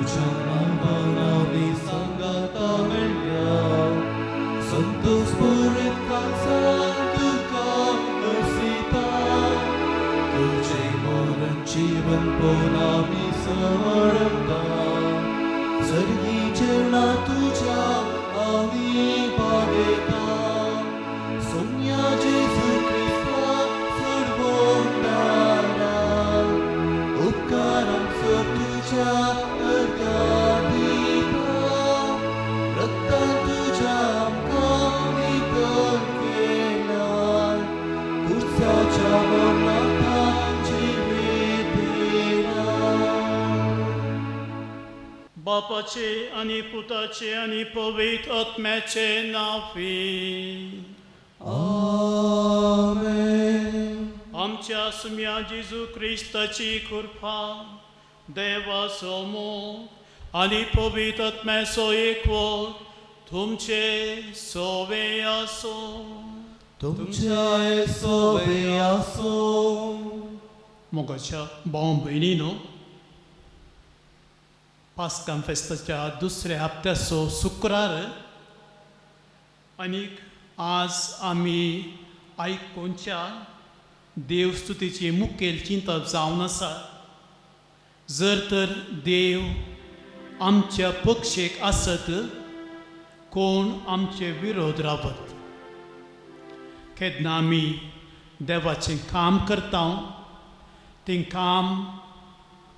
तुझ्या नावाने सांगाता मेळ्या संतोष पुरीत कांसा तुका असिता तुझे मरण जीवन पोनामी समळता सर्गी जेवणा तुझ्या आम्ही बागेता सोन्या जेजू ख्रिस्ता सोडवणारा उपकारांचो तुझ्या अर्गादिता रक्तान तुझ्या आमकां विकत केला खुर्साच्या मरणांत जिवीत दिला. बापाचे आणि पुताचे आणि पवित्र आत्म्याचे नावी आमेन. आमच्या सुम्या जेजू ख्रिस्ताची कृपा देवा समोर आणि पवित्र आत्म्याचो एकवट तुमचे सोवे आसो. तुमच्या सोबे आसो. मोगाच्या भाव भयणीनो, पास्कां फेस्ताच्या दुसऱ्या हप्त्याचो शुक्रार आनीक आज आमी आयकोनच्या देवस्तुतीची मुखेल चिंतप जावन आसा. जर तर देव आमच्या पक्षेक आसत कोण आमचे विरोध रावत. केन्ना आमी देवाचें काम करता तें काम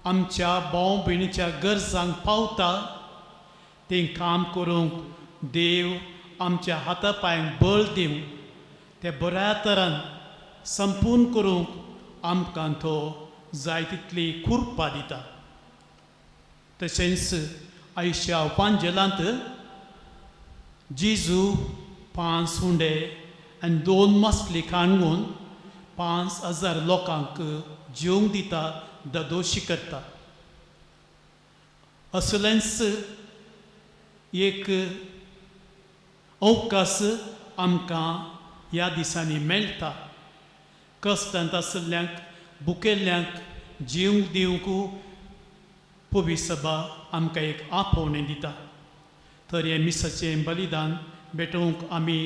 आमच्या भाव भयणीच्या गरजांक पावता तें काम करूंक देव आमच्या हाता पांयांक बळ दिवंक ते बऱ्या तरान संपूर्ण करूंक आमकां तो जाय तितली कृपा दिता. तशेंच आयच्या पांजलांत जेजू 5 हुंडे आनी 2 मासली काणून 5,000 लोकांक जेवंक दिता, ददोशी करता. असलेंच एक अवकाश आमकां ह्या दिसांनी मेळटा. कश्टांत आशिल्ल्यांक भुकेल्ल्यांक जेवंक दिवंक पवित्र सभा आमकां एक आपोवणें दिता. तर हे मिसाचें बलिदान भेटोवंक आमी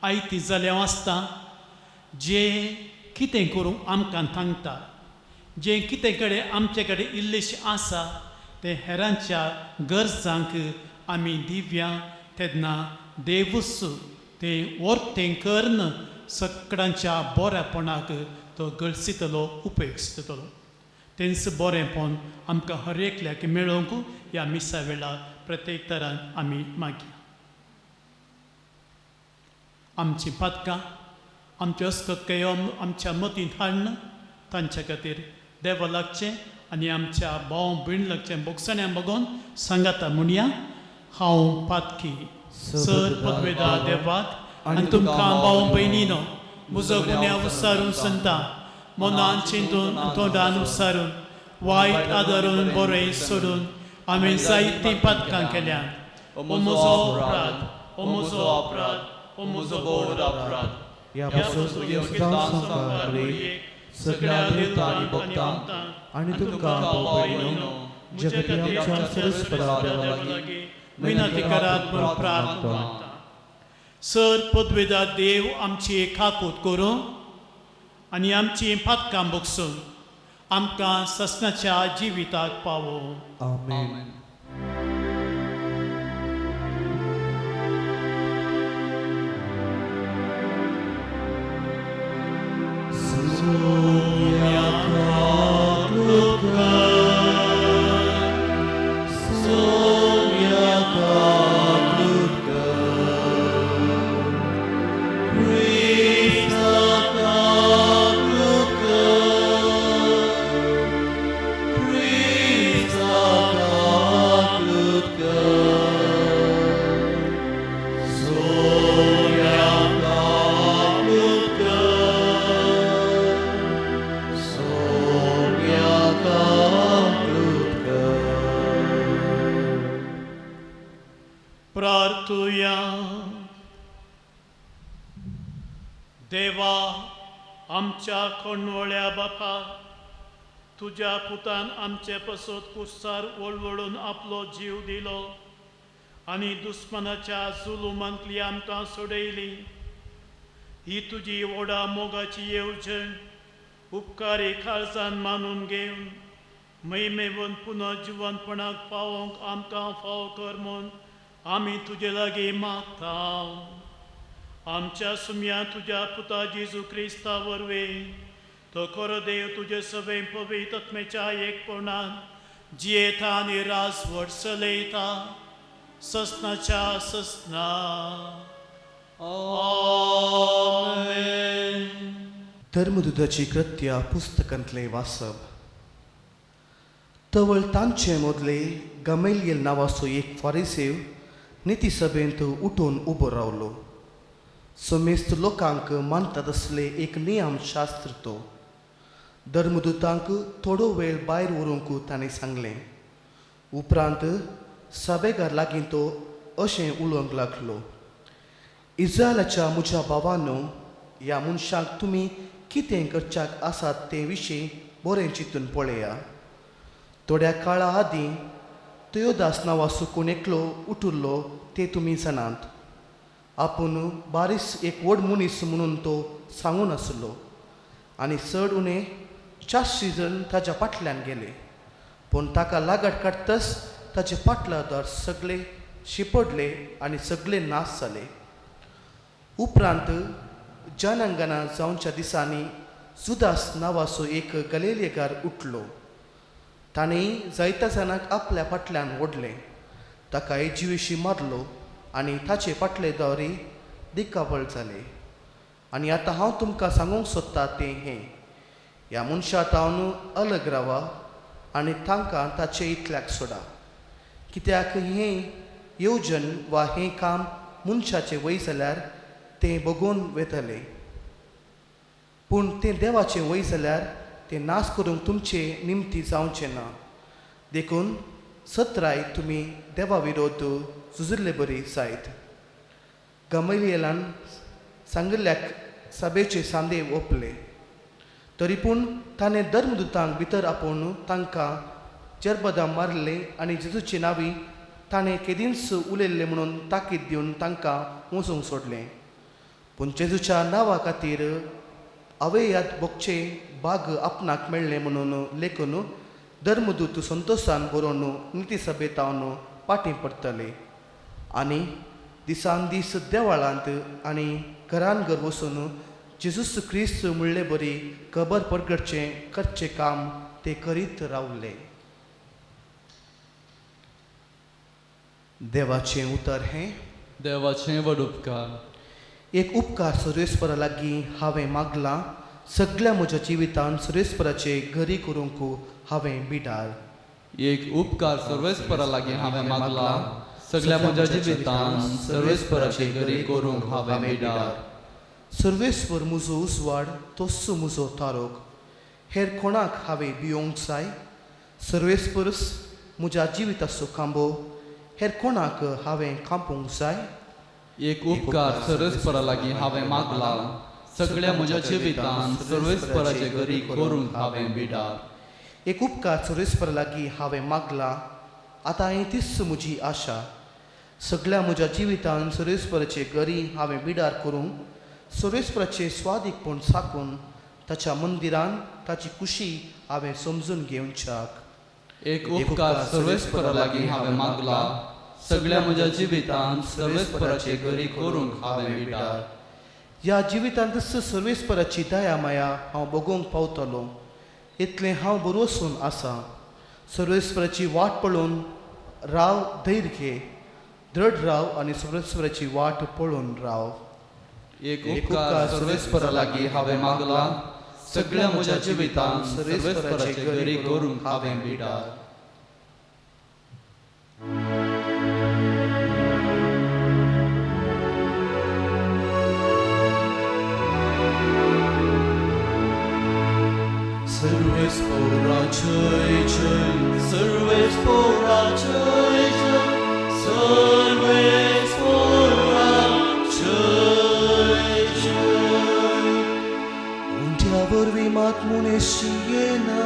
आयती जाल्या आसता. जें कितें करूंक आमकां सांगता, जें कितें कडेन आमचे कडेन इल्लेशें आसा तें हेरांच्या गरजांक आमी दिवया तेन्ना देवूच तें वर्तें करन सगळ्यांच्या बऱ्यापणाक तो गळसितलो, उपेगितलो. तेंच बरेंपण आमकां हर एकल्याक मेळोवंक ह्या मिसा वेळार प्रत्येक तरान आमी मागया. आमचीं पातकां आमच्या अस्कत्य आमच्या मतींत हाडन तांच्या खातीर देवा लागचें आनी आमच्या भाव भयण लागचें बोगसण्यां बगोवन सांगाता म्हणया. हांव पातकी सर पदवेदार देवाक आनी तुमकां भाव भयणीनो म्हजो गुन्यांव उसारून सांगता. मनान चिंतून तोंडान उसारून वायट आदारून बरें सोडून हांवें जायतीं पातकां केल्यात. हो म्हजो अपराध, हो म्हजो अपराध, हो म्हजो घोर अपराध. ह्या पासून सगळ्या देवतांनी भक्तांक आनी तुमकां भाव भयणीनो जगती आमच्या सरस्वता देवा लागीं विनंती करात म्हूण प्रार्थना मागता. सर पदवेदार देव आमची खाकूत करूं आनी आमची पातकां बगसून आमकां ससनाच्या जिविताक पावो. आमेन. प्रार्थुया. देवा आमच्या कोणवळ्या बापा, तुज्या पुतान आमचे पसत कुसार वळवळून आपलो जीव दिलो आनी दुस्मनाच्या जुलुमांतली आमकां सोडयली. ही तुजी ओडा मोगाची येवजण उपकारी काळजान मानून घेवन मैमेवन पुनर्जिवनपणाक पावोवंक आमकां फाव कर म्हूण आमी तुजे लागीं मागता. आमच्या सुम्या तुज्या पुता जेजू क्रिस्ता वरवीं तो खरो देव तुजे सभे पवित्र आत्मेच्या एकपणान जियेता आनी राजवट चलयता ससनाच्या ससना. आमेन. धर्मदुताची कृत्या पुस्तकांतले वाचप. तवळ तांचे मदले गमेलियल नांवाचो एक फारिसेव निती सभेंत उठून उबो रावलो. समेस्त लोकांक मानतात असले एक नियम शास्त्र तो. धर्मदुतांक थोडो वेळ भायर व्हरूंक ताणें सांगलें. उपरांत सभेकार लागीं तो अशें उलोवंक लागलो. इस्रायलाच्या म्हज्या भावांनो, ह्या मनशाक तुमी कितें करच्याक आसात ते विशीं बरें चिंतून पळया. थोड्या काळा आदीं तयोदास नांवाचो कोण एकलो उठुल्लो ते तुमी जाणात. आपूण बारीस एक व्हड मनीस म्हणून तो सांगून आसलो आनी चड उणें 400 जण ताच्या फाटल्यान गेले. पूण ताका लागट काडटच ताचे फाटलादार सगळे शिपडले आनी सगळे नाश जाले. उपरांत जनांगना जावच्या दिसांनी जुदास नांवाचो एक गलिलेकार उठलो. ताणें जायत्या जाणांक आपल्या फाटल्यान ओडले. ताका येजूविशीं मारलो आनी ताचे फाटलेदारी दिकावळ जाले. आनी आतां हांव तुमकां सांगूंक सोदतां तें हें, ह्या मनशा तावन अलग रावा आनी तांकां ताचे इतल्याक सोडा. कित्याक हें येवजण वा हें काम मनशाचें वय जाल्यार तें बगून वेतले, पूण तें देवाचें वय जाल्यार तें नाश करूंक तुमचें निमती जावचें ना. देखून सत्राय तुमी देवा विरोध झुजिल्ले बरी जायत. गमेलियलान सांगिल्ल्याक सभेचे सांदे ओपले. तरी पूण ताणें धर्मदुतांक भितर आपोवन तांकां जरबदां मारले आनी जेजूचे नांवी ताणें केदींच उलयल्लें म्हणून ताकीद दिवन तांकां वचूंक सोडलें. पूण जेजूच्या नांवा खातीर अवयात बोगचे भाग आपणाक मेळ्ळे म्हणून लेखून धर्मदूत संतोशान बरोवन निती सभेतावन फाटीं पडटले आनी दिसान दीस देवाळांत आनी घरान घर वचून जेजूस क्रिस्त म्हणले बरी खबर परगडचें करचें काम ते करीत रावले. देवाचें उतर हें. देवाचें व्हड उपकार. एक उपकार सर्वेस्परा लागीं हांवें मागलां. सगळ्या म्हज्या जिवितांत सर्वेस्पराचे घरी करूंक हांवें बिडार. एक उपकार सर्वेस्परा लागीं हांवें मागला. सगळ्या म्हज्या जिवितांत सर्वेस्पराचे घरी करूंक हांवें बिडार. सर्वेस्पर म्हजो उजवाड, तोच म्हजो तारोक. हेर कोणाक हांवें भियोंक जाय? सर्वेस्परस म्हज्या जिविताचो खांबो. हेर कोणाक हांवें कांपूंक जाय? एक उपकार सर्वेस्परा लागीं हांवें मागला. सगळ्या म्हज्या जिवितांत सर्वेस्पराचे घरी करूंक हांवें बिडार. एक उपकार सर्वेस्परा लागीं हांवें मागला. आतां हें तीच म्हजी आशा. सगळ्या म्हज्या जिवितांत सर्वेस्पराचे घरी हांवें बिडार करूंक, सर्वेस्पराचे स्वादीकपण साकून ताच्या मंदिरान ताची खुशी हांवें समजून घेवच्याक. एक उपकार सर्वेस्परा लागीं हांवें मागला. सगळ्या म्हज्या जिवितांत सर्वेस्पराचे घरी करूंक हांवें बिडार. ह्या जिवितांतच सर्वेस्पराची दया माया हांव बगोवंक पावतलों. इतलें हांव बरोसून आसा. सर्वेस्पराची वाट पळोवन राव, धैर्य घे, दृढ राव आनी सर्वेस्पराची वाट पळोवन राव. एक उपकार सर्वेस्परा लागीं हांवें मागला. सगळ्या म्हज्या जिवितांत सर्वेस्पराचे घरी करूंक हांवें बिडार. सर्वेस्परा जय जय, सर्वेस्परा जय जय, सर्वेस्परा जय जय. उंट्या वरवीं मात मुनेशी येना.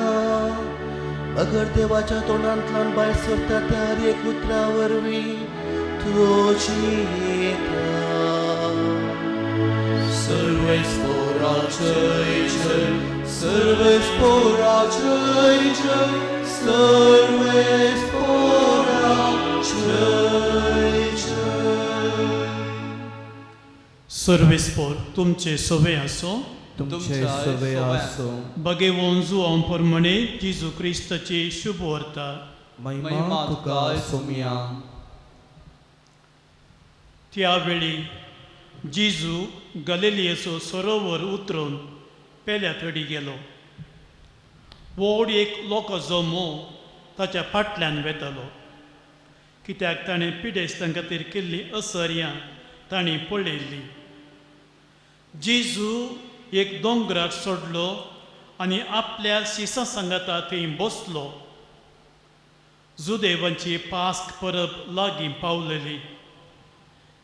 अगर देवाच्या तोंडांतल्यान भायर सरता त्या हर एक उतरा वरवीं तुजी येता. सर्वेस्पोरा जय जय, सर्वेस्पोरा जय जय, सर्वेस्पोरा जय जय. सर्वेस्पोर तुमचे सवे आसो. तुमचे सवे आसो. बगे वंजू हांव प्रमाणे जेजू क्रिस्ताची शुभ वर्ता. महिमा तुका सोमिया. त्या वेळी जेजू गलिलियेचो सरोवर उतरून पेल्या थडी गेलो. व्हड एक लोक जमो ताच्या फाटल्यान वेतालो, कित्याक ताणें पिडेस्तां खातीर केल्ली असर्यां तांणी पळयल्ली. जेजू एक दोंगराक सोडलो आनी आपल्या शिसां सांगाता थंय बसलो. जुदेवांची पास्क परब लागीं पावलेली.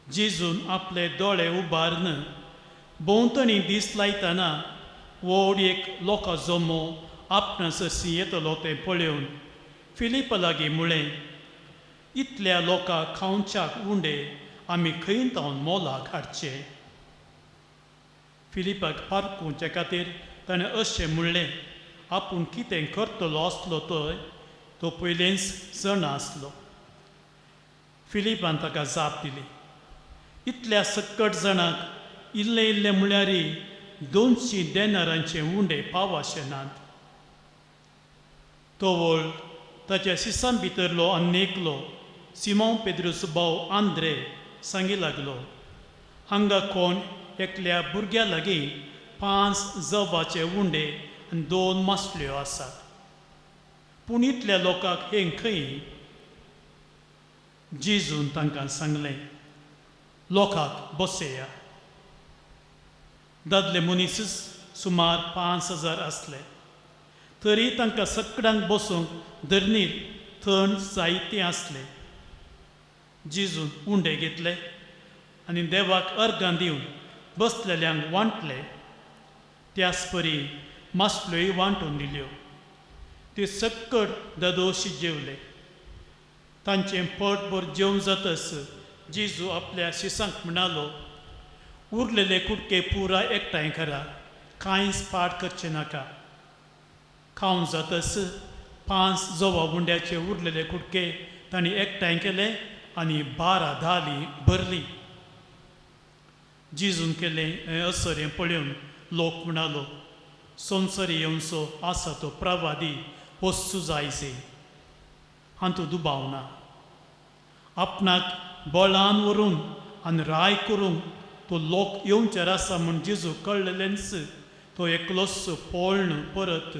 जेजून आपले दोळे उबारून भोंवतणी दीस लायतना व्हड एक लोकां जमो आपणास येतलो तें पळोवन फिलिपा लागीं म्हळें, इतल्या लोकांक खावच्याक उंडे आमी खंय तावन मोलाक हाडचे. फिलिपाक पारखुचे खातीर ताणें अशें म्हणलें, आपूण कितें करतलो आसलो तो पयलेंच जाणा आसलो. फिलिपान ताका जाप दिली, इतल्या सकट जाणांक इल्लें इल्लें म्हळ्यारय 200 देनारांचे उंडे पावशे नात. तो वळ ताच्या शिसां भितरलो आनी एकलो सिमोन पेद्रूचो भाव आंद्रे सांगी लागलो, हांगा कोण एकल्या भुरग्या लागीं 5 जवाचे उंडे आनी 2 मासल्यो आसात. पूण इतल्या लोकांक हें खंय? जेजून तांकां सांगलें, लोकांक बसया. दादले मनीस सुमार 5000 आसले. तरी तांकां सगळ्यांक बसूंक धरणीर थंड जायतें आसलें. जेजून उंडे घेतले आनी देवाक अर्गां दिवन बसलेल्यांक वांटले. त्याच परी मासल्योय वांटून दिल्यो. ते सकट दादोशी जेवले. तांचें पोटभर जेवण जातच जेजू आपल्या शिसांक म्हणालो, उरलेले कुडके पुराय एकठांय करा, कांयच पाड करचे नाका. खावन जातच 5 जवा उंड्याचे उरलेले कुडके तांणी एकठांय केले आनी 12 धाली भरली. जेजून केलें हें असर पळोवन लोक म्हणालो, संवसारी येवचो आसा तो प्रवादी वस्तू जायचे, हातूंत दुबाव ना. आपणाक बळान व्हरून आनी राय करूंक तो लोक येवचार आसा म्हूण जेजू कळलेलेंच तो एकलोच पळण परत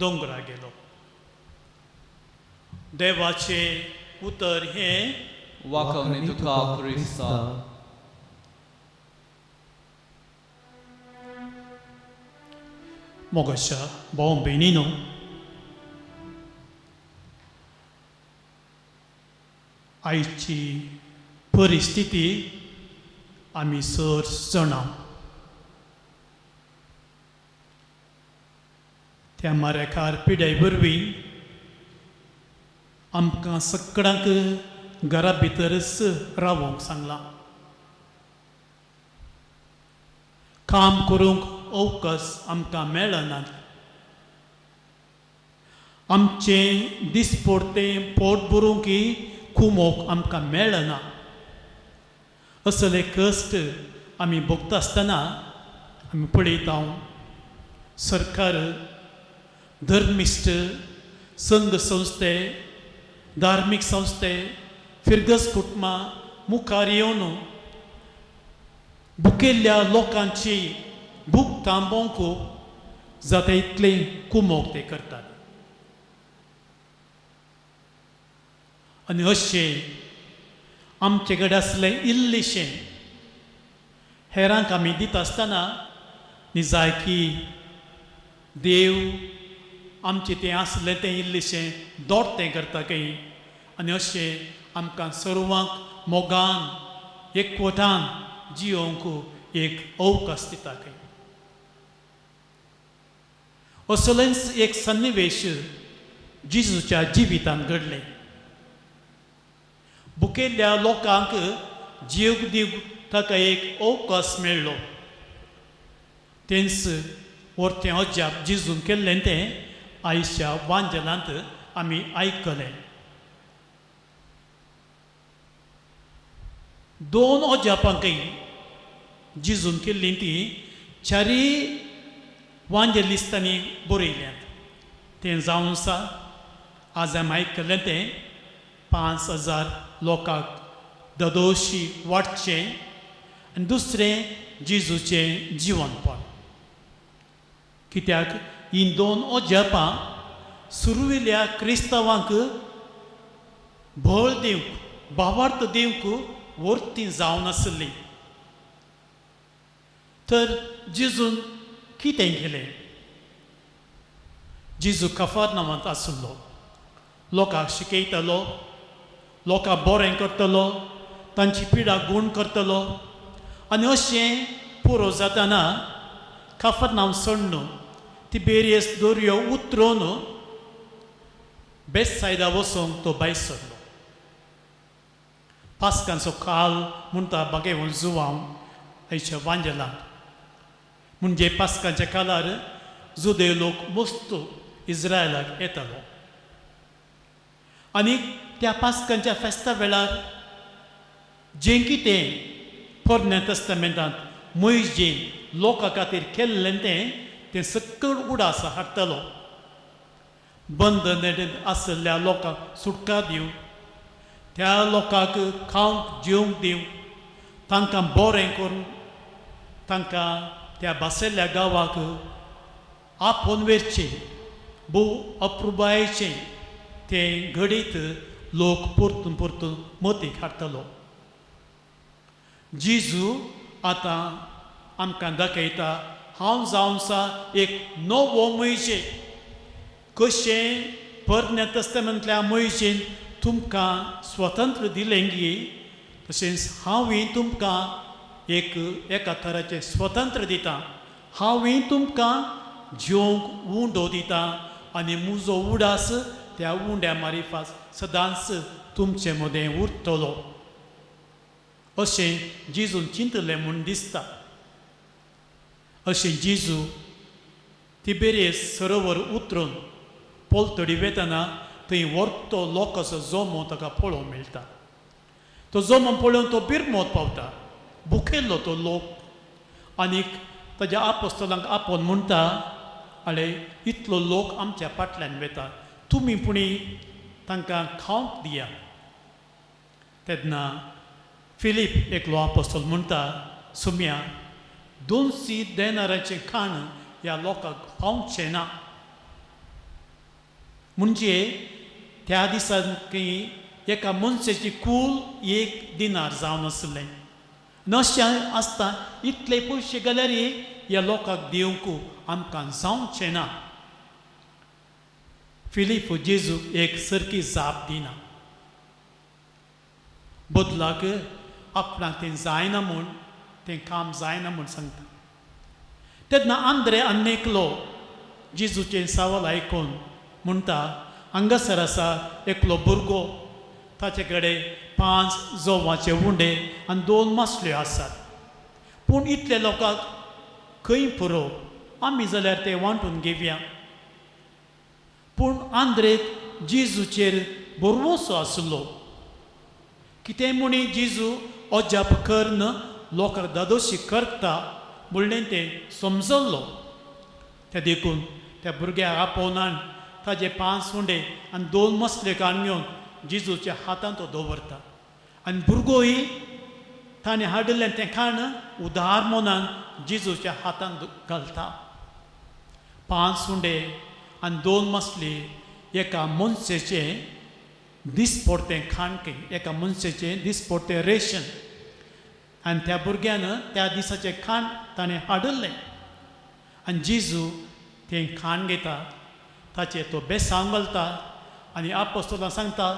दोंगरा गेलो. देवाचे उतर हें वाखवणी तुका क्रिस्ता. मोगाच्या भाव भयणीनो, आयची परिस्थिती आमी सर जाणा. त्या मारेकार पिड्याय वरवीं आमकां सगळ्यांक घरा भितरच रावूंक सांगलां. काम करूंक अवकाश आमकां मेळनात. आमचें दिसपडटें पोट भरूंकय खुमोक आमकां मेळना. असले कश्ट आमी भोगता आसतना आमी पळयता सरकार, धर्मिश्ट, संघ संस्थे, धार्मीक संस्थे, फिरगस कुटुंबां मुखार येवन भुकेल्ल्या लोकांची भूक थांबोवंक जाता इतलें कुमोक ते करतात. आनी अशें आमचे कडेन आसलें इल्लेशें हेरांक आमी दिता आसतना न्ही जाय की देव आमचें तें आसलें तें इल्लेशें दोडतें करता खंय. आनी अशें आमकां सर्वांक मोगान एकवटान जियोंक एक अवकाश दिता खंय. असलेंच एक सन्निवेश जेजूच्या जिवितांत घडलें. भुकेल्ल्या लोकांक जीव दिवंक ताका एक अवकाश मेळ्ळो. तेंच व्हरतें अजाप जेजून केल्लें तें आयच्या वांजेलांत आमी आयकलें. 2 अजापांकय जेजून केल्लीं ती 4 वांजेलिस्तांनी बरयल्यांत. तें जावन आसा आज आमी आयकलें तें 5,000 लोकांक ददोशी वाडचें आनी दुसरें जेजूचें जिवनपण. कित्याक हीं 2 अजापां सुरविल्ल्या क्रिस्तांवांक बळ दिवंक भावार्थ दिवंक वर्तीं जावन आसलीं. तर जेजून कितें केलें? जेजू कफरनावांत आसलो, लोकांक शिकयतालो, लोकांक बरें करतलो, तांची पिडा गूण करतलो. आनी अशें पुरो जाताना कफरनाव सोडून तिबेरियस दर्यो उतरून बेतसायदा वचूंक तो भायर सरलो. पास्कांचो काल म्हणटा बागेवन जुवांव आयच्या वांजेलांत. म्हणजे पास्कांच्या काळार जुदे लोक मस्त इस्रायलाक येतालो. आनी त्या पास्कांच्या फेस्ता वेळार जें कितें पोरण्या तस्तामेंतांत मोइजेन लोकां खातीर केल्लें तें सकयल उडास हाडटलो. बंद आसलेल्या लोकांक सुटका दिवं, त्या लोकांक खावंक जेवंक दिवं, तांकां बरें करून तांकां त्या बसयल्ल्या गांवाक आपोवन व्हरचें, भोव अप्रुबायेचें तें घडीत लोक परतून परतून मतीक हाडटलो. जेजू आतां आमकां दाखयता हांव जावन आसा एक नवो मोइजे. कशें पोरण्या तस्तामेंतल्या मोइजेन तुमकां स्वतंत्र दिलें गी, तशेंच हांवूय तुमकां एका तराचें स्वतंत्र दिता. हांवूय तुमकां जेवंक उंडो दिता आनी म्हजो उडास त्या उंड्या मारिफास सदांच तुमचे मदें उरतलो. अशें जेजून चिंतलें म्हूण दिसता. अशें जेजू तिबेरियस सरोवर उतरून पोलतडी वेतना थंय व्हरतो लोकांचो जोमो ताका पळोवंक मेळटा. तो जोमो पळोवन तो बिरमोत पावता. भुकेल्लो तो लोक आनीक ताज्या आपोस्तलांक आपोवन म्हणटा, आरे इतलो लोक आमच्या फाटल्यान वेता, तुमी पुणी तांकां खावंक दिया. तेन्ना फिलीप एकलो आपोस्तल म्हणटा, सुम्या 200 देनाराचें खाण ह्या लोकांक पावचें ना. म्हणजे त्या दिसांनी एका मनशाची कूल 1 दिनार जावन आसलें. अशें आसता इतले पयशे गेल्यारय ह्या लोकांक दिवंक आमकां जावचें ना. फिलीप जेजूक एक सरकी जाप दिना. बदलाक आपणाक तें जायना म्हूण, तें काम जायना म्हूण सांगता. तेन्ना आंद्रे आन्नेकलो जेजूचें सावल आयकून म्हणटा, हांगासर आसा एकलो भुरगो, ताचे कडेन 5 जोवाचे उंडे आनी 2 मासल्यो आसात. पूण इतल्या लोकांक खंय पुरो, आमी जाल्यार ते वांटून घेवया. पूण आंद्रेक जेजूचेर भरवंसो आसलो. कितें म्हणी जेजू अजाप करन लोकांक दादोशी करता म्हणलें तें समजल्लो. ते देखून त्या भुरग्याक आपोवनान ताजे 5 उंडे आनी 2 मसले काडून घेवन जेजूच्या हातांत तो दवरता. आनी भुरगोय ताणें हाडिल्लें तें खाण उदार मनान जेजूच्या हातांत घालता. 5 उंडे आनी 2 मसली एका मनशेचें दिसपडटें खाणकें, एका मनशेचें दिसपडटें रेशन. आनी त्या भुरग्यान त्या दिसाचें खाण ताणें हाडिल्लें आनी जेजू तें खाण घेता, ताचेर तो बेसांव घालता आनी आपोस्तलांक सांगता,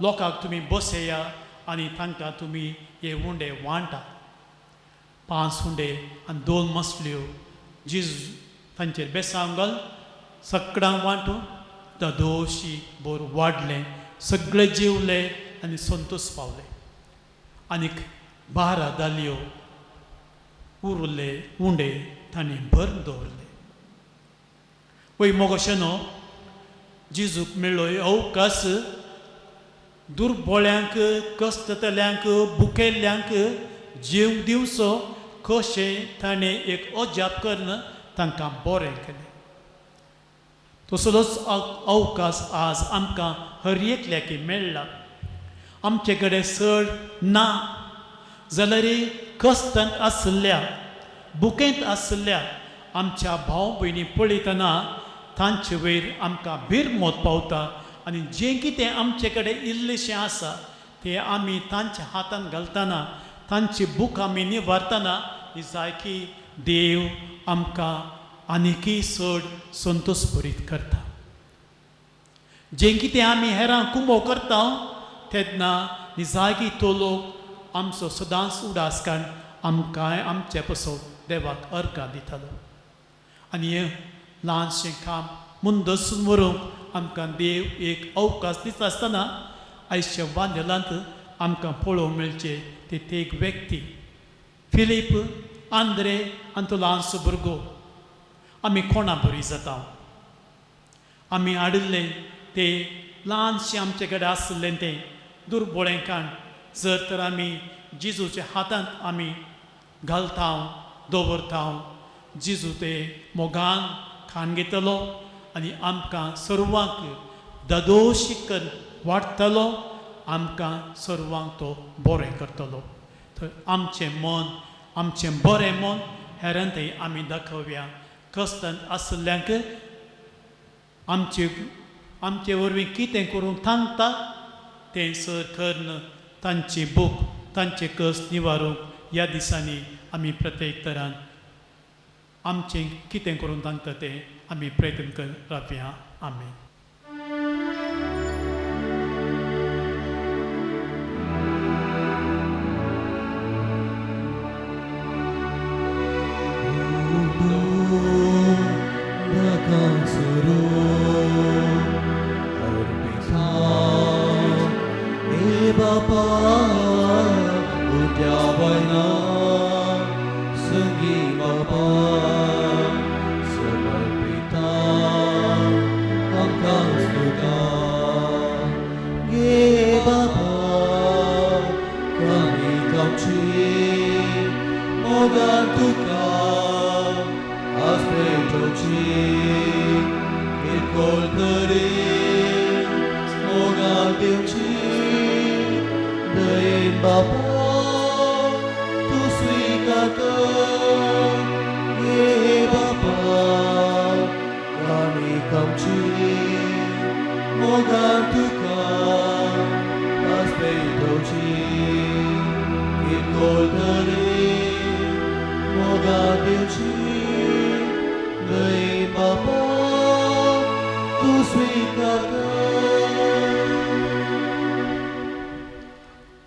लोकांक तुमी बसया आनी तांकां तुमी हे उंडे वांटा. 5 उंडे आनी 2 मसल्यो जेजू तांचेर बेसांव घाल, सगळ्यांक वांटून ददोशी बोर वाडलें सगळे जिवले आनी संतोश पावले आनीक 12 दालयो उरले उंडे तांणी भरून दवरले वय मोगोशेनो जेजूक मेळ्ळो अवकाश दुर्बळ्यांक कश्टतल्यांक भुकेल्ल्यांक जीव दिवचो कशें ताणें एक अजाप करून तांकां बरें केलें तसलोच अवकाश आज आमकां हर एकल्याक मेळ्ळा आमचे कडेन चड ना जाल्यार कश्टांत आसल्या भुकेंत आसल्या आमच्या भाव भयणी पळयतना तांचे वयर आमकां भिरमोत पावता आनी जें कितें आमचे कडेन इल्लेशें आसा तें आमी तांच्या हातांत घालतना तांची भूक आमी निवारतना ही जायकी देव आमकां आनिकय चड संतोश भरीत करता जें कितें आमी हेरांक कुंभो करता तेन्ना निजायकी तो लोक आमचो सदांच उडासकान आमकां आमचे पसो देवाक अर्घां दितालो आनी हें ल्हानशें काम मुंदसून व्हरूंक आमकां देव एक अवकाश दिता आसतना आयच्या वांदेलांत आमकां पळोवंक मेळचे ते एक व्यक्ती फिलीप आंद्रे आनी तो ल्हानसो भुरगो आमी कोणा बरी जाता आमी हाडिल्ले ते ल्हानशें आमचे कडेन आसलें तें दुर्बळेंकाण जर तर आमी जेजूच्या हातांत आमी घालता दवरता जेजू ते मोगान खाण घेतलो आनी आमकां सर्वांक ददोशीक वाडटलो आमकां सर्वांक तो बरें करतलो तर आमचें मन आमचें बरें मन हेरांतय आमी दाखोवया कश्टांत आसल्यांक आमचे वरवीं कितें करूंक सांगता तें सर करून तांची भूक तांचे कश्ट निवारूंक ह्या दिसांनी आमी प्रत्येक तरान आमचें कितें करून सांगता तें आमी प्रयत्न करप आमेन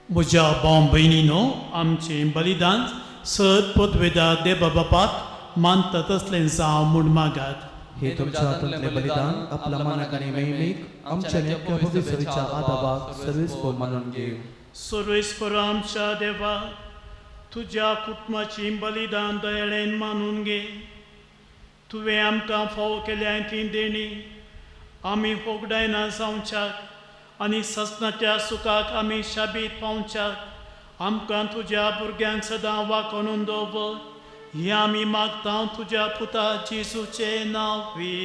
म्हज्या भाव भयणीनो आमचें बलिदान सत पदवेदार देवा बापाक मानता तसलें जावं म्हूण मागात हे तुमच्या हातांतलें बलिदान आपल्या मनाक आनी महिमेक आमच्या नेमक्या भविसरीच्या आदाबाक सर्वेस्पर मानून घेव सर्वेस्पर आमच्या देवा तुज्या कुटुंबाची बलिदान दयाळेन मानून घे तुवें आमकां फावो केल्या ती देणी आमी फोगडायना जावच्याक आनी ससनाच्या सुखाक आमी शाबीत पावच्याक आमकां तुज्या भुरग्यांक सदां वाकोनून दवर ही आमी मागता तुज्या पुता जेजूचे नांवी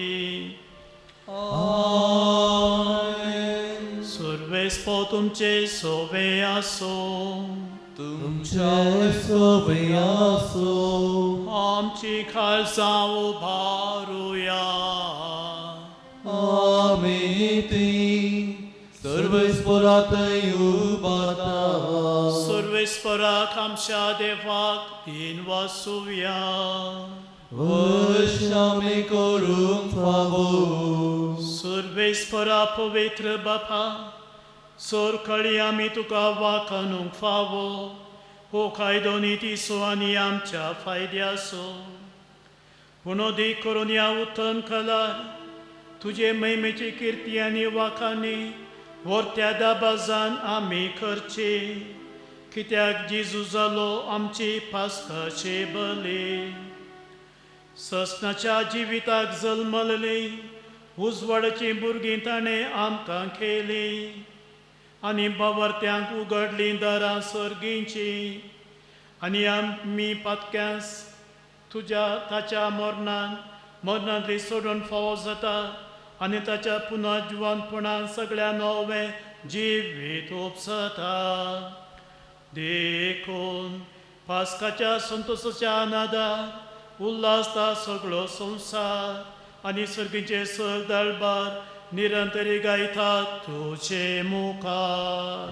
सर्वेस्पर तुमचे सोवे आसो तुमच्या सोवे आसो आमची खालसां उबारुया सर्वेस्परांतय उबारता सर्वेस्पराक आमच्या देवाक दिन वासुया वर्षामे करूंक फावो सर्वेस्परा पवित्र बापा सोरकळी आमी तुका वाखानूंक फावो हो कायदो नितीसो आनी आमच्या फायद्याचो पुनोदी करून ह्या उत्तन कलार तुझे महिमेची कीर्ती आनी वाखाणे व्हरत्या दाबाजान आमी करचे, कित्याक जेजू जालो आमचे पास्काचे बले. ससनाच्या जिविताक जल्मले, उजवाडाची भुरगीं ताणें आमकां केली, आनी बावर्त्यांक उगडली दारां सर्गींची. आनी आमी पातक्यांस ताच्या मरणांतली सोडून फावो जाता, आनी ताच्या पुनर्जीवनपणान सगळ्या नवे जिवीत उपसता. देखून पास्काच्या संतोशाच्या आनादार उल्हासता सगळो संवसार, आनी सर्गीचे सर दळबार निरंतरी गायतात तुझे मुखार.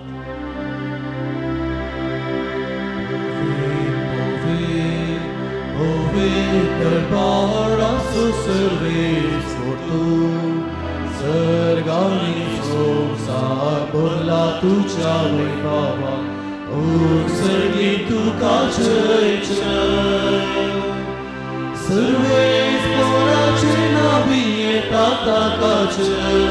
सर्गानी संसार भरला तुझ्या वैभवा, सर्गी तुका जय जय. सर्वेश्वराचे नावी येता ताका जय,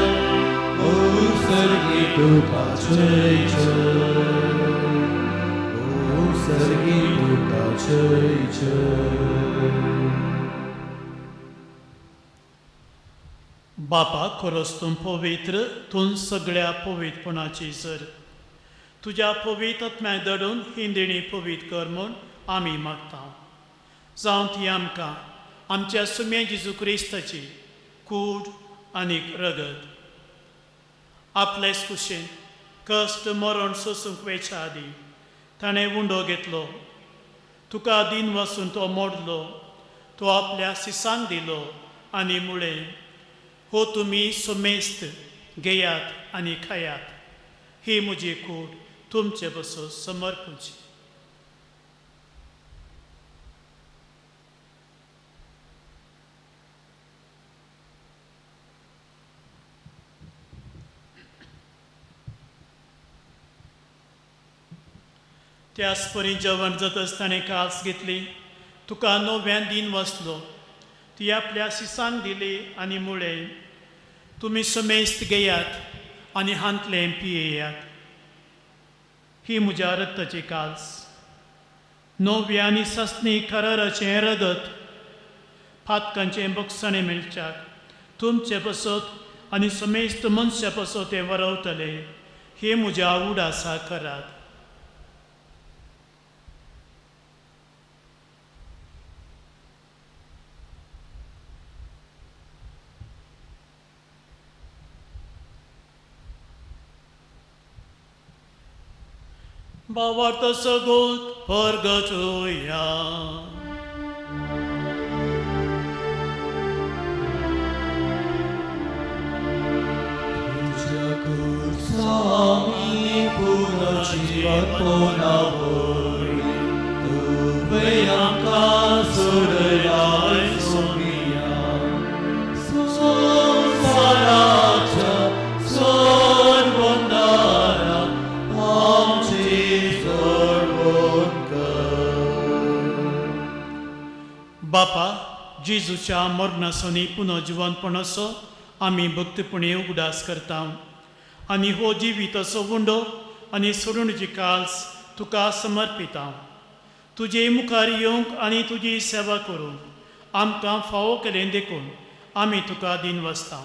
सर्गी तुका जय जय, सर्गी तुका जय जय. बापा खरोच तूं पवित्र, तूं सगळ्या पवित्रपणाची जर. तुज्या पवित्र आत्म्याक धडून ही देणी पवित्र कर म्हूण आमी मागता. जावं ती आमकां आमच्या सुम्या जेजू क्रिस्ताची कूड आनीक रगत आपलेच कुशीन कश्ट मरण सोसूंक वेच्या आदी ताणें उंडो घेतलो. तुका दिन वचून तो मोडलो, तो आपल्या सिसांक दिलो आनी मुळे हो तुमी सोमेस्त घेयात आनी खायात. ही म्हजी कूड तुमचे बसो समर्पूची. त्याच परी जेवण जातच ताणें कास घेतली. तुका नव्यान दिन वचलो, ती आपल्या सिसांक दिली आनी मुळे तुमी समेस्त घेयात आनी हांतलें पियेयात. ही म्हज्या रक्ताची कास, नव्या आनी सस्नी कराराचें रगत फातकांचें बक्षणे मेळच्याक तुमचे पसत आनी समेस्त मनशा पसत ते वरवतले. ही म्हज्या उडासा करात. Bavarta sagut purgatoria. Tuja kursami punarjivatponavoi, tu veyanka surayai somiya, samsaracha sarvandara amchi बापा, जेजूच्या मरणासोनी पुनर्जीवनपणाचो आमी भक्तीपणे उगडास करता आनी हो जिविताचो उंडो आनी सोडूणची काल्स तुका समर्पिता. तुजे मुखार येवंक आनी तुजी सेवा करूंक आमकां फावो केलें देखून आमी तुका दिन वचता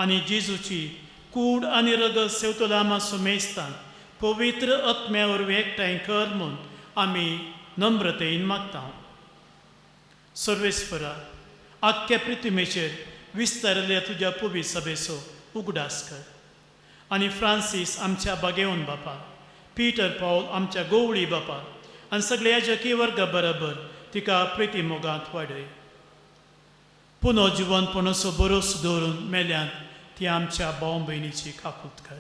आनी जेजूची कूड आनी रगत सेवतलो आमाचो मेस्तान पवित्र आत्म्या वरवीं एकठांय कर म्हूण आमी नम्रतेन मागता. सर्वेस्परा, आख्ख्या पृथ्वीचेर विस्तारल्या तुज्या पवित्र सभेचो उगडास कर आनी फ्रांसीस आमच्या बागेवन बापा, पिटर पौल आमच्या गोवळी बापा आनी सगळ्या जकी वर्गा बरोबर तिका प्रिती मोगांत वाडय. पुनर्जीवनपणाचो बरोस दवरून मेल्यांत ती आमच्या भाव भयणीची काकूट कर.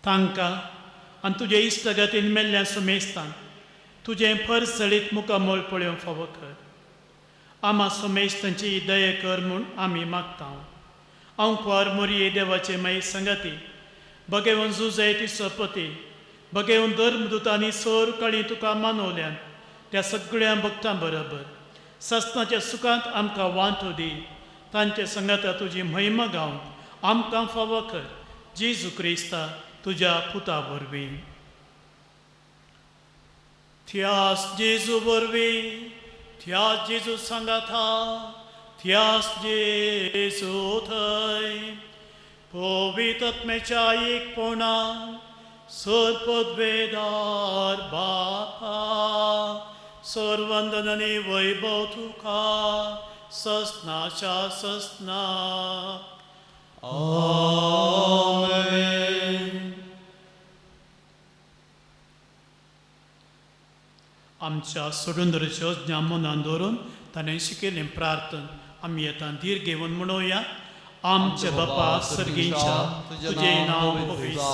तांकां आनी तुजे इश्टगतीन मेल्ल्या सुमेस्तान तुजें परसळीत मुखामोल पळोवंक फावो कर. आमा सुमेस्तांची दये कर म्हूण आमी मागता. अंकवार मोरये देवाचे माई संगती, भगेवन जुजय तिचो पती, भगेवन धर्मदूतांनी सर काळी तुका मानवल्यान त्या सगळ्या भक्तां बरोबर सस्नाच्या सुखांत आमकां वांटो दी. तांचे संगता तुजी महिमा गावंक आमकां फावो कर. जेजू क्रिस्ता तुज्या पुता वरवीं. त्याच जेजू वरवीं, त्याच जेजू सांगाता, त्याच जेजू थंय पवित्र आत्म्याच्या एकपणान सर्पद्वेदार बापा सर्वंदनाने वैभव तुका सस्नाच्या सस्ना. आमेन. आमच्या सोडूंदरच्यो ज्ञा मनान दवरून ताणें शिकयलें प्रार्थन आमी येता धीर घेवन म्हणुया. आमचे बापा सर्गीच्या तुझे नांव पवित्र,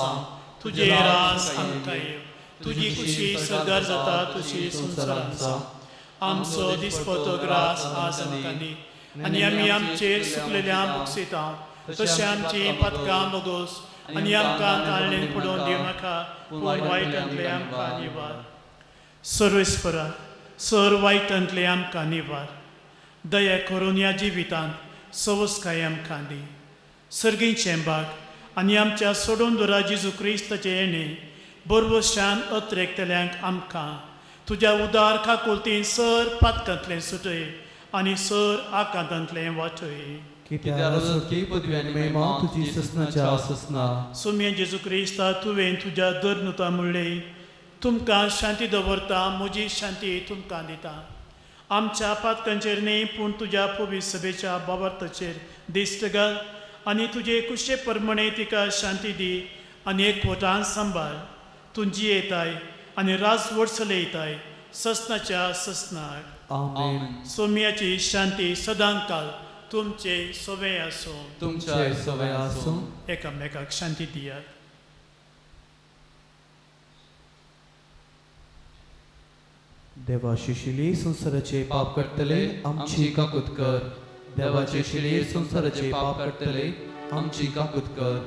तुझे रास आमकां येव, तुजी खुशी सदर जाता तशी संवसारांत जावं. आमचो दिसपतो ग्रास आज आमकां दी आनी आमी आमचेर सुकलेल्या बुकसिता तशें आमची पातकां बोगोस आनी आमकां ताळणेन पडोवन दिवं नाका, पूण वायटांतले आमकां निवार. सर्वेस्परा सर वायटांतले आमकां निवार. दया करून ह्या जिवितांत सवस्काय आमकां दी. सर्गीचे बाग आनी आमच्या सोडून दवरा जेजू क्रिस्ताचे येणे बरवशान अत्रेकतल्यांक आमकां तुज्या उदार काकुलतीन सर पातकांतलें सुटय आनी सर आकांतांतलें वाटय. की पदव्यान महिमा तुजी ससनाच्या ससना. सोम्या जेजू क्रिस्ता तुवें तुज्या धर्नुता म्हणलें तुमकां शांती दवरता, म्हजी शांती तुमकां दिता. आमच्या पातकांचेर न्ही पूण तुज्या पवित्र सभेच्या बाबर्ताचेर दिश्ट घाल आनी तुजे कुशे प्रमाणे तिका शांती दी आनी एकवटान सांबाळ. तुजी येताय आनी राजवट चलयताय ससनाच्या ससनाक. आमेन. सोम्याची शांती सदांकाल तुमचे सवय आसूं. तुमचे सवय आसूं. एकामेकाक शांती दियात. देवाची शिली संसाराचे पाप करतले आमची काकूत कर. देवाची शिली संसाराचे पाप करतले आमची काकूत कर.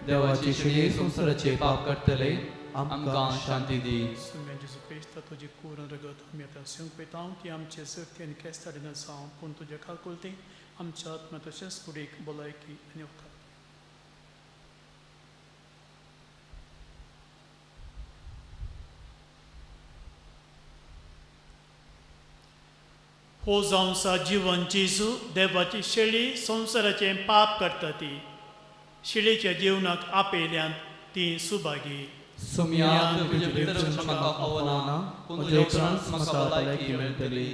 देवाची शिली संसाराचे पाप करतले आमकां शांती दी. सोम्या जेजू क्रिस्ता तुजी कूर रगत आमी आतां संक पेतां ती आमचे सर्ती आनी केस्ताडिना जावं पूण तुज्या काकुलती आमच्या आत्मा तशेंच कुडीक भलायकी आनी उपकार. हो जावंसा जीवन जेजू देवाची शेळी संवसाराचें पाप करता ती. शेळीच्या जीवनाक आपयल्यान ती सुभागी. सोम्या तुजे भितर म्हाका पावना पूण तुजे उपरांत म्हाका भलायकी मेळटली.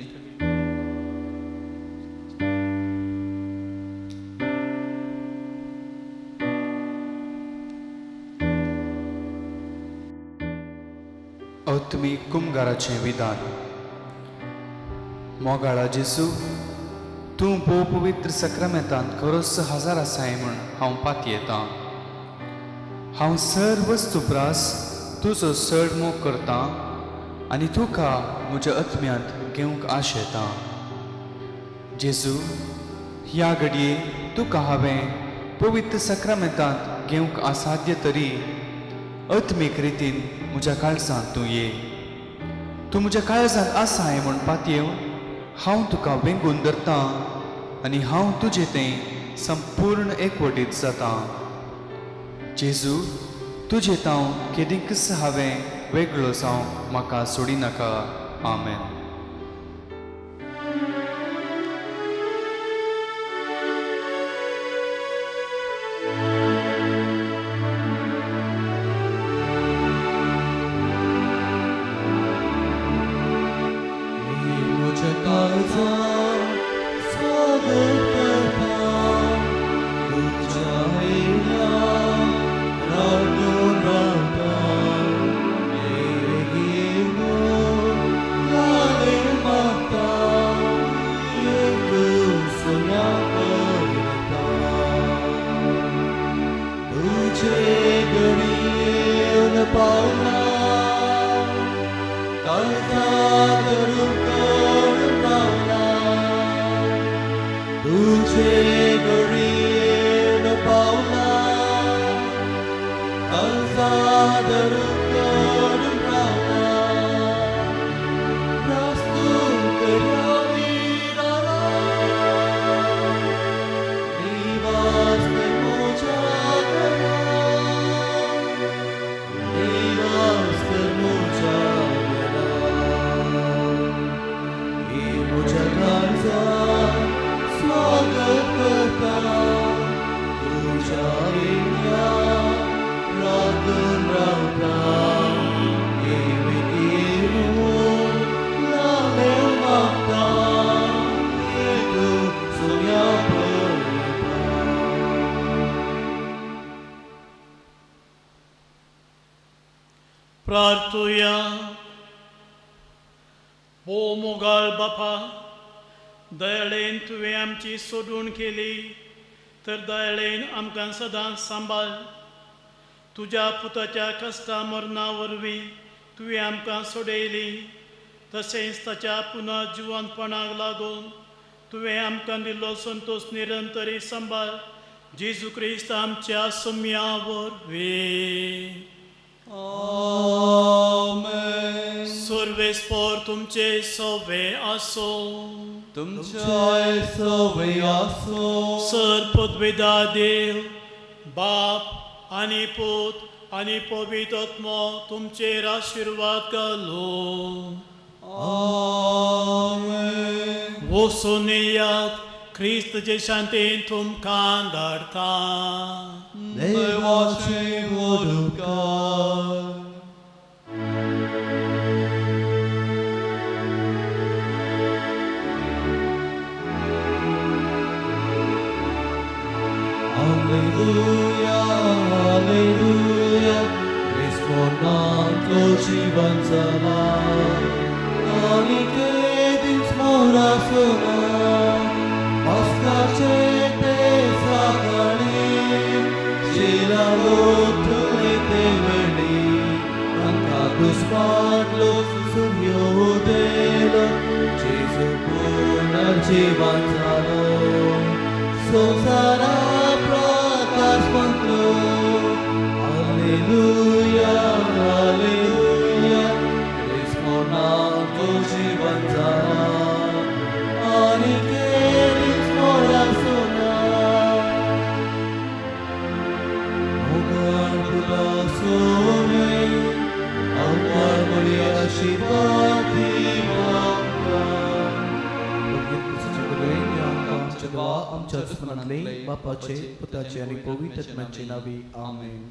अवतमी कुमगाराचें विधान. मोगाळा जेजू, तूं भोव पवित्र सक्रामेंतांत खरोच हजर आसाय म्हूण हांव पातयेतां. हांव सर्व वस्तुप्रास तुजो चड मोग करतां आनी तुका म्हज्या आत्म्यांत घेवंक आशेतां. जेजू, ह्या घडये तुका हांवें पवित्र सक्रामेंतांत घेवंक असाध्य तरी आत्मीक रितीन म्हज्या काळजांत तूं ये. तूं म्हज्या काळजांत आसाय म्हूण पातयेव हांव तुका वेंगून धरतां आनी हांव तुजें तें संपूर्ण एकवटीत जातां. जेजू, तुजें तांव केदींच हांवें वेगळो जावंक म्हाका सोडिनाका. आमेन. प्रार्थुया. ओ मोगाळ बापा, दयाळेन तुवें आमची सोडून केली, तर दयाळेन आमकां सदांच सांबाळ. तुज्या पुताच्या कश्टा मरणा वरवीं तुवें आमकां सोडयली, तशेंच ताच्या पुना जिवंतपणाक लागून तुवें आमकां दिल्लो संतोश निरंतरी सांबाळ. जेजू क्रिस्त आमच्या सम्या वरवीं. आमेन. सर्वेस्पर तुमचे सवे आसो. तुमच्या सवय आसो. सर्पद्वेदा देव बाप आनी पूत आनी पवित्र आत्मा तुमचेर आशिर्वाद घालो. आमेन. वचून येयात, क्रिस्तचे शांतीन तुमकां धाडटा. देवाचे उपकार. Alleluia, alleluia, rispondanto जीवन चला, अनिकेत मोरा सोना, अस्काचे ते सागणी, शिला लोटले ते वेळी, अंका दुष्पाटलो सूर्योदयला, जेजू पुनर्जीवन झालो, संसारा प्रकाश पंकलो. Alleluia, alleluia, rispondanto जीवन झाला, अनिकेत मोरा सोना. मोगाळ तुला सोने, अवतार मुली आशीर्वाद दिवाका. आमच्या दुश्मनातले बापाचे पुताचे आणि पवित्र आत्म्याचे नावे आमेन.